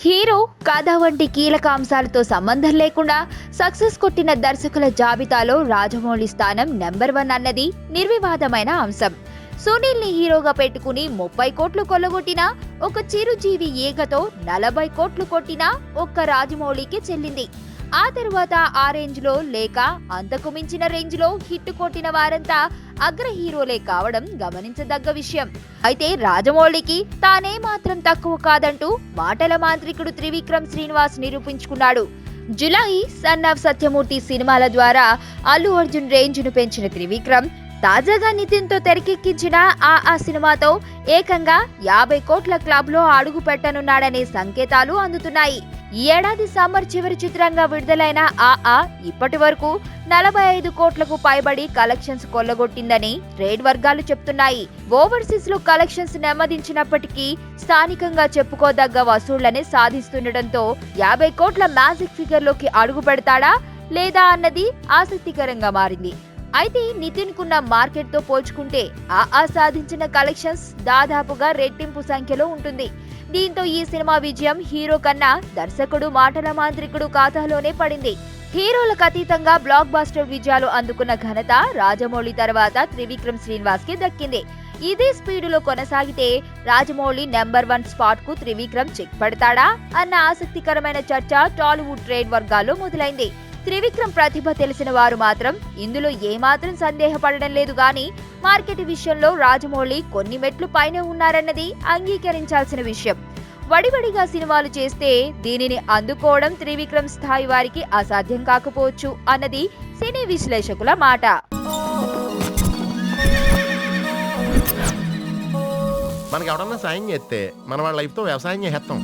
Hero, కథ వంటి కీలక అంశాలతో సంబంధం లేకుండా సక్సెస్ కొట్టిన దర్శకుల జాబితాలో రాజమౌళి స్థానం నెంబర్ 1 అన్నది నిర్వివాదమైన అంశం. సునీల్ ని హీరోగా పెట్టుకుని 30 కోట్లు కొల్లగొట్టినా, ఒక చిరుజీవి ఈగతో 40 కోట్లు కొట్టినా ఒక్క రాజమౌళికి చెల్లింది. ఆ తరువాత ఆ రేంజ్ లో లేక అంతకు మించిన రేంజ్ లో హిట్ కొట్టిన వారంతా అగ్ర హీరోలే కావడం గమనించదగ్గ విషయం. అయితే రాజమౌళికి తానే మాత్రం తక్కువ కాదంటూ మాటల మాంత్రికుడు త్రివిక్రమ్ శ్రీనివాస్ నిరూపించుకున్నాడు. జులై, సన్ ఆఫ్ సత్యమూర్తి సినిమాల ద్వారా అల్లు అర్జున్ రేంజ్ ను పెంచిన త్రివిక్రమ్ తాజాగా నితిన్ తో తెరకెక్కించిన ఆ సినిమాతో ఏకంగా 50 కోట్ల క్లబ్ లో అడుగు పెట్టనున్నాడనే సంకేతాలు అందుతున్నాయి. ఈ ఏడాది సమ్మర్ చివరి చిత్రంగా విడుదలైన ఇప్పటి వరకు 45 కోట్లకు పైబడి కలెక్షన్స్ కొల్లగొట్టిందని ట్రేడ్ వర్గాలు చెప్తున్నాయి. ఓవర్సీస్ లో కలెక్షన్స్ నెమ్మదించినప్పటికీ స్థానికంగా చెప్పుకోదగ్గ వసూళ్లనే సాధిస్తుండటంతో 50 కోట్ల మ్యాజిక్ ఫిగర్ లోకి అడుగు పెడతాడా లేదా అన్నది ఆసక్తికరంగా మారింది. అయితే నితిన్ కున్న మార్కెట్ తో పోల్చుకుంటే సాధించిన కలెక్షన్స్ దాదాపుగా రెట్టింపు సంఖ్యలో ఉంటుంది. దీంతో ఈ సినిమా విజయం హీరో కన్నా దర్శకుడు మాటల మాంత్రికుడు ఖాతాలోనే పడింది. హీరోలకు అతీతంగా బ్లాక్ బాస్టర్ విజయాలు అందుకున్న ఘనత రాజమౌళి తర్వాత త్రివిక్రమ్ శ్రీనివాస్ కి దక్కింది. ఇదే స్పీడులో కొనసాగితే రాజమౌళి నెంబర్ 1 స్పాట్ కు త్రివిక్రమ్ చెక్ పెడతాడా అన్న ఆసక్తికరమైన చర్చ టాలీవుడ్ ట్రేడ్ వర్గాల్లో మొదలైంది. త్రివిక్రమ్ ప్రతిభ తెలిసిన వారు మాత్రం ఇందులో ఏమాత్రం సందేహపడడం లేదు గాని, మార్కెట్ విషయంలో రాజమౌళి కొన్ని మెట్లు పైనే ఉన్నారన్నది అంగీకరించాల్సిన విషయం. వడివడిగా సినిమాలు చేస్తే దీనిని అందుకోవడం త్రివిక్రమ్ స్థాయి వారికి అసాధ్యం కాకపోవచ్చు అన్నది సినీ విశ్లేషకుల మాట. మనకి ఎవడన్నా సాయం చేస్తే మన వాళ్ళ లైఫ్ తో వ్యవసాయం చేస్తాం.